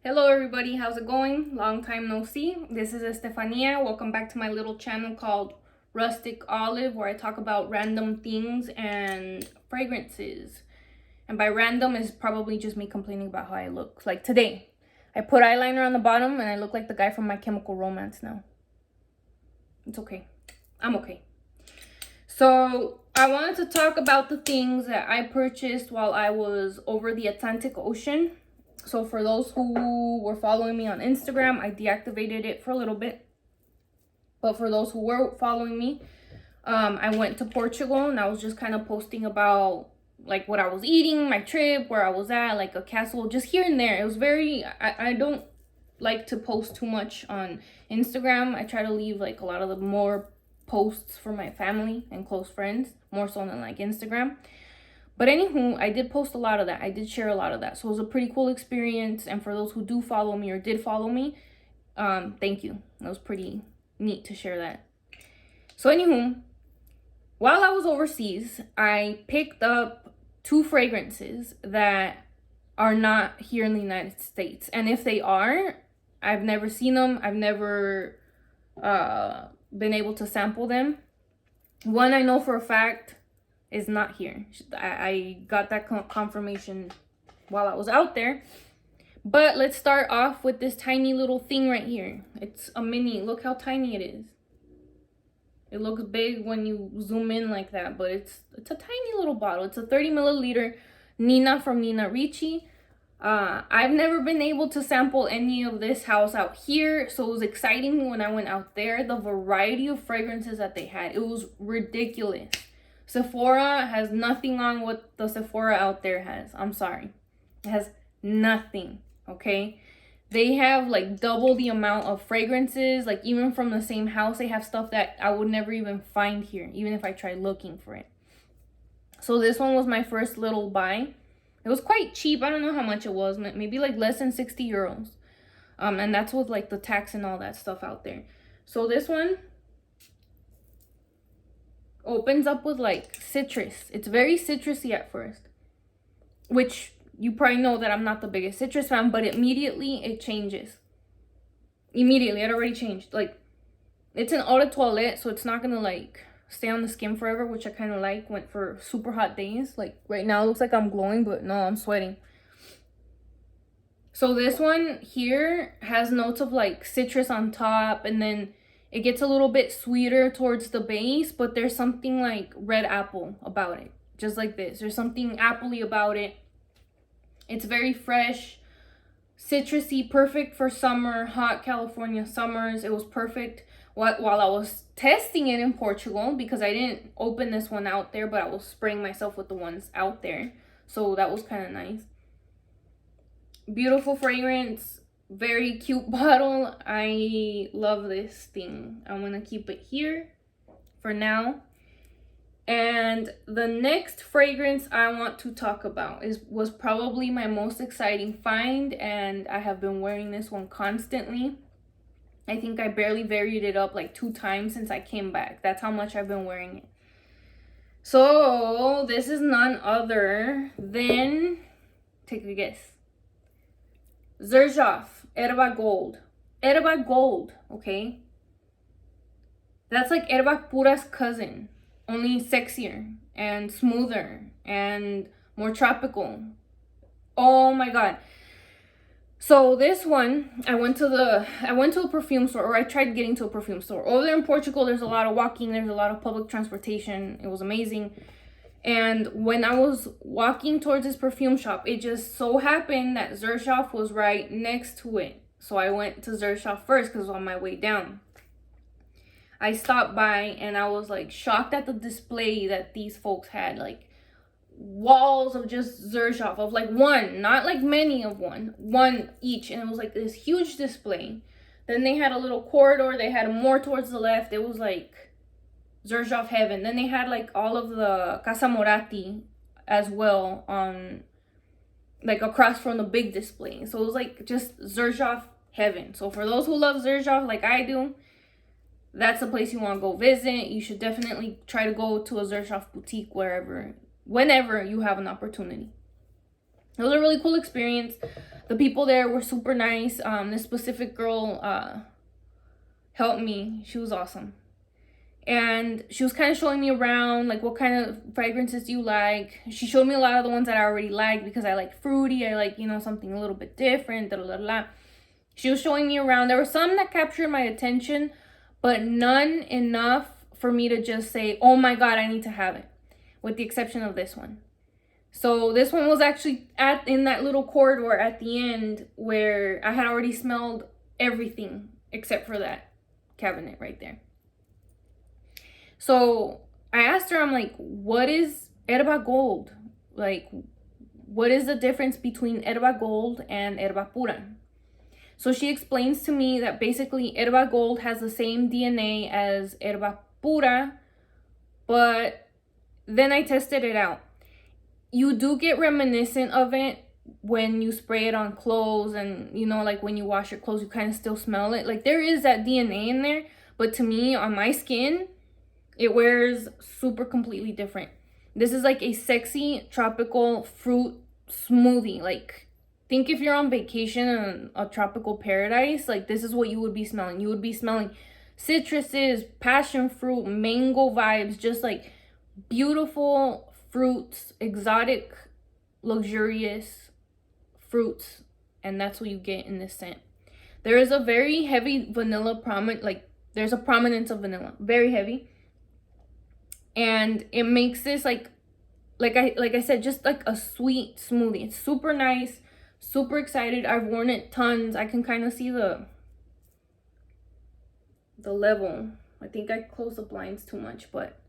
Hello everybody, how's it going? Long time no see. This is Estefania. Welcome back to my little channel called Rustic Olive, where I talk about random things and fragrances. And by random is probably just me complaining about how I look. Like today, I put eyeliner on the bottom and I look like the guy from My Chemical Romance now. It's okay. I'm okay. So I wanted to talk about the things that I purchased while I was over the Atlantic Ocean. So for those who were following me on Instagram, I deactivated it for a little bit. But for those who were following me, I went to Portugal and I was just kind of posting about like what I was eating, my trip, where I was at, like a castle, just here and there. It was very, I don't like to post too much on Instagram. I try to leave like a lot of the more posts for my family and close friends, more so than like Instagram. But anywho, I did post a lot of that. I did share a lot of that. So it was a pretty cool experience. And for those who do follow me or did follow me, thank you. That was pretty neat to share that. So anywho, while I was overseas, I picked up 2 fragrances that are not here in the United States. And if they are, I've never seen them. I've never been able to sample them. One I know for a fact is not here. I got that confirmation while I was out there. But let's start off with this tiny little thing right here. It's a mini. Look how tiny it is. It looks big when you zoom in like that, but it's a tiny little bottle. It's a 30 milliliter Nina from Nina Ricci. I've never been able to sample any of this house out here, so it was exciting when I went out there. The variety of fragrances that they had, it was ridiculous. Sephora has nothing on what the Sephora out there has. I'm sorry. It has nothing, okay? They have like double the amount of fragrances. Like even from the same house, they have stuff that I would never even find here, even if I tried looking for it. So this one was my first little buy. It was quite cheap. I don't know how much it was. Maybe like less than 60 euros. And that's with like the tax and all that stuff out there. So this one opens up with like citrus. It's very citrusy at first, which you probably know that I'm not the biggest citrus fan, but immediately it changes. Immediately, it already changed. Like, it's an eau de toilette, so it's not gonna like stay on the skin forever, which I kind of like. Went for super hot days. Like right now it looks like I'm glowing, but no, I'm sweating. So this one here has notes of like citrus on top, and then it gets a little bit sweeter towards the base, but there's something like red apple about it. Just like this. There's something appley about it. It's very fresh, citrusy, perfect for summer, hot California summers. It was perfect while I was testing it in Portugal, because I didn't open this one out there, but I was spraying myself with the ones out there. So that was kind of nice. Beautiful fragrance. Very cute bottle. I love this thing. I'm gonna keep it here for now. And the next fragrance I want to talk about was probably my most exciting find, and I have been wearing this one constantly. I think I barely varied it up like 2 times since I came back. That's how much I've been wearing it. So this is none other than, take a guess, Xerjoff Erba Gold. Erba Gold, okay? That's like Erba Pura's cousin, only sexier and smoother and more tropical. Oh my god. So this one, I went to a perfume store, or I tried getting to a perfume store. Over there in Portugal, there's a lot of walking, there's a lot of public transportation. It was amazing. And when I was walking towards this perfume shop, it just so happened that Xerjoff was right next to it. So I went to Xerjoff first because it was on my way down. I stopped by and I was like shocked at the display that these folks had. Like walls of just Xerjoff, of like one, not like many of one each. And it was like this huge display. Then they had a little corridor. They had more towards the left. It was like Xerjoff heaven. Then they had like all of the Casa Moratti as well on like across from the big display. So it was like just Xerjoff heaven. So for those who love Xerjoff like I do, that's the place you want to go visit. You should definitely try to go to a Xerjoff boutique whenever you have an opportunity. It was a really cool experience. The people there were super nice. This specific girl helped me. She was awesome. And she was kind of showing me around, like, what kind of fragrances do you like? She showed me a lot of the ones that I already liked because I like fruity. I like, you know, something a little bit different. She was showing me around. There were some that captured my attention, but none enough for me to just say, oh my God, I need to have it. With the exception of this one. So this one was actually in that little corridor at the end where I had already smelled everything except for that cabinet right there. So I asked her, I'm like, what is Herba Gold? Like, what is the difference between Herba Gold and Herba Pura? So she explains to me that basically Herba Gold has the same DNA as Herba Pura, but then I tested it out. You do get reminiscent of it when you spray it on clothes, and, you know, like when you wash your clothes, you kind of still smell it. Like, there is that DNA in there, but to me, on my skin, it wears super completely different. This is like a sexy tropical fruit smoothie. Like, think if you're on vacation in a tropical paradise, like, this is what you would be smelling. You would be smelling citruses, passion fruit, mango vibes, just like beautiful fruits, exotic, luxurious fruits. And that's what you get in this scent. There is a very heavy vanilla there's a prominence of vanilla, very heavy. And it makes this like I said, just like a sweet smoothie. It's super nice, super excited. I've worn it tons. I can kind of see the level. I think I closed the blinds too much, but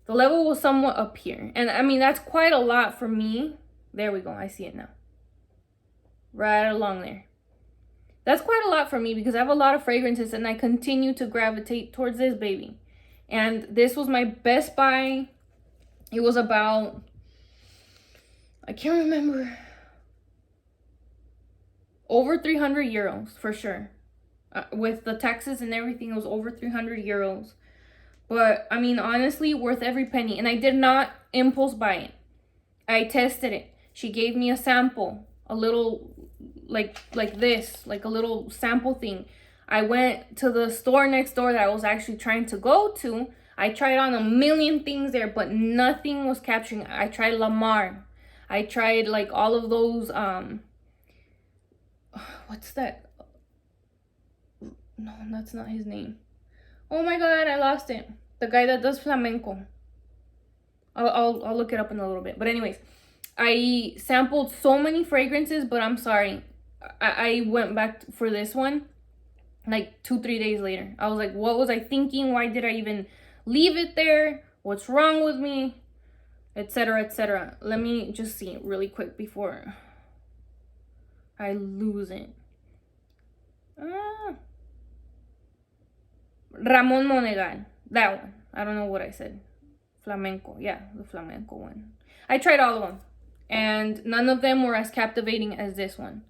the level was somewhat up here. And I mean, that's quite a lot for me. There we go. I see it now. Right along there. That's quite a lot for me because I have a lot of fragrances and I continue to gravitate towards this baby. And this was my best buy. It was about, I can't remember, over 300 euros for sure. With the taxes and everything, it was over 300 euros. But, I mean, honestly, worth every penny. And I did not impulse buy it. I tested it. She gave me a sample, a little, like this, like a little sample thing. I went to the store next door that I was actually trying to go to. I tried on a million things there, but nothing was capturing. I tried Lamar. I tried like all of those, what's that? No, that's not his name. Oh my God, I lost it. The guy that does flamenco. I'll look it up in a little bit. But anyways, I sampled so many fragrances, but I'm sorry. I went back for this one like 2-3 days later. I was like, what was I thinking? Why did I even leave it there? What's wrong with me? Etc, etc. Let me just see really quick before I lose it. Ramon Monegal. That one. I don't know what I said. Flamenco. Yeah, the flamenco one. I tried all of them. And none of them were as captivating as this one.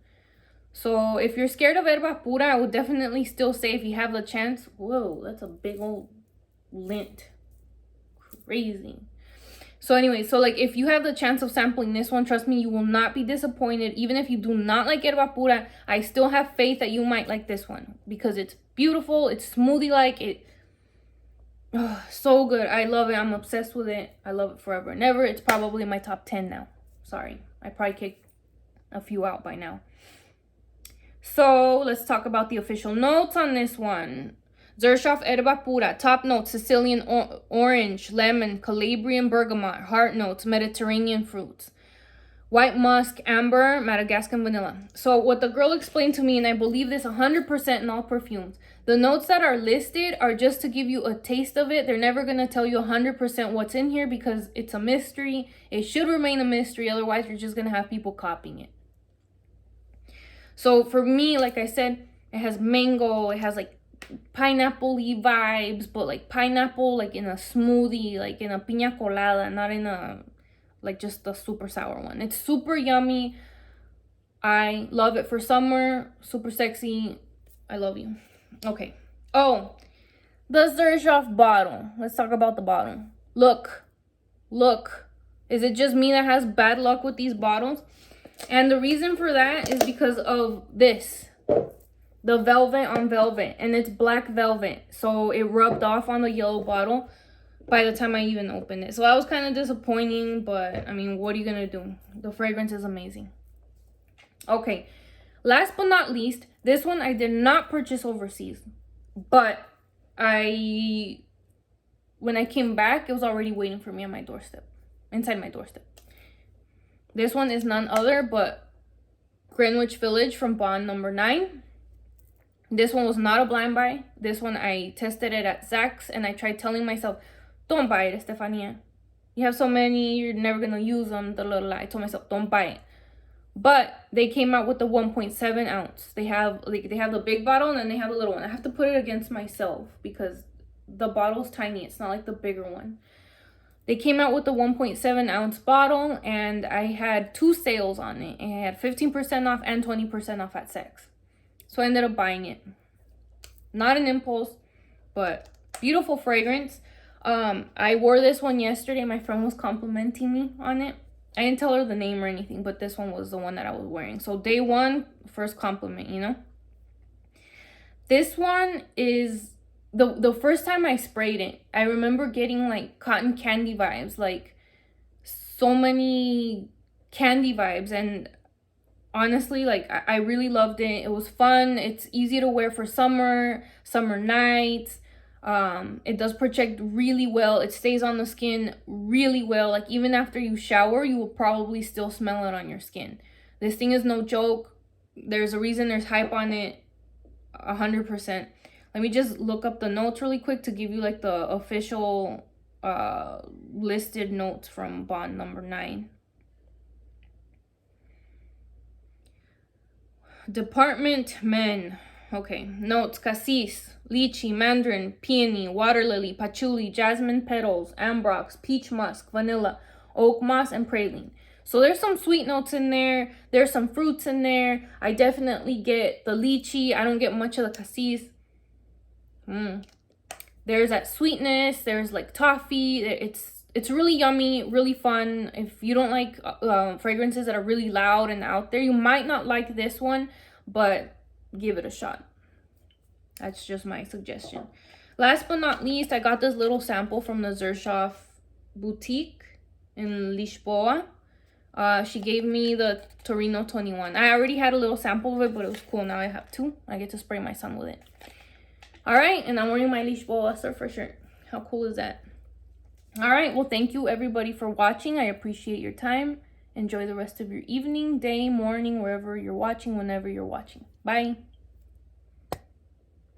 So if you're scared of Herba Pura, I would definitely still say if you have the chance. Whoa, that's a big old lint. Crazy. So anyway, so like if you have the chance of sampling this one, trust me, you will not be disappointed. Even if you do not like Herba Pura, I still have faith that you might like this one. Because it's beautiful, it's smoothie-like, so good. I love it. I'm obsessed with it. I love it forever and ever. It's probably my top 10 now. Sorry. I probably kicked a few out by now. So let's talk about the official notes on this one. Xershov Herba Pura. Top notes: Sicilian orange, lemon, Calabrian bergamot, heart notes, Mediterranean fruits. White musk, amber, Madagascar vanilla. So what the girl explained to me, and I believe this 100% in all perfumes, the notes that are listed are just to give you a taste of it. They're never going to tell you 100% what's in here because it's a mystery. It should remain a mystery. Otherwise, you're just going to have people copying it. So for me, like I said, it has mango. It has like pineapple-y vibes, but like pineapple like in a smoothie, like in a piña colada, not in a like just a super sour one. It's super yummy. I love it for summer. Super sexy. I love you. Okay. Oh, the Xershov bottle. Let's talk about the bottle. Look. Is it just me that has bad luck with these bottles? And the reason for that is because of this. The velvet on velvet. And it's black velvet. So it rubbed off on the yellow bottle by the time I even opened it. So that was kind of disappointing. But, I mean, what are you going to do? The fragrance is amazing. Okay. Last but not least, this one I did not purchase overseas. But when I came back, it was already waiting for me on my doorstep. Inside my doorstep. This one is none other but Greenwich Village from Bond number 9. This one was not a blind buy. This one I tested it at Zach's and I tried telling myself, don't buy it, Estefania. You have so many, you're never going to use them. I told myself, don't buy it. But they came out with the 1.7 ounce. They have the big bottle and then they have the little one. I have to put it against myself because the bottle's tiny. It's not like the bigger one. They came out with the 1.7 ounce bottle and I had 2 sales on it. And I had 15% off and 20% off at Sex. So I ended up buying it. Not an impulse, but beautiful fragrance. I wore this one yesterday. My friend was complimenting me on it. I didn't tell her the name or anything, but this one was the one that I was wearing. So day 1, first compliment, you know. This one is the first time I sprayed it, I remember getting like cotton candy vibes, like so many candy vibes. And honestly, like I really loved it. It was fun. It's easy to wear for summer nights. It does project really well. It stays on the skin really well. Like even after you shower, you will probably still smell it on your skin. This thing is no joke. There's a reason there's hype on it. 100%. Let me just look up the notes really quick to give you like the official listed notes from Bond number 9. Department Men. Okay. Notes: cassis, lychee, mandarin, peony, water lily, patchouli, jasmine petals, ambrox, peach musk, vanilla, oak moss, and praline. So there's some sweet notes in there. There's some fruits in there. I definitely get the lychee. I don't get much of the cassis. There's that sweetness. There's like toffee. It's really yummy, really fun. If you don't like fragrances that are really loud and out there, you might not like this one, but give it a shot. That's just my suggestion. Last but not least, I got this little sample from the Zershoff boutique in Lisboa. She gave me the Torino 21. I already had a little sample of it, but it was cool. Now I have 2. I get to spray my son with it. All right, and I'm wearing my Lisboa surfer shirt. How cool is that? All right, well, thank you everybody for watching. I appreciate your time. Enjoy the rest of your evening, day, morning, wherever you're watching, whenever you're watching. Bye.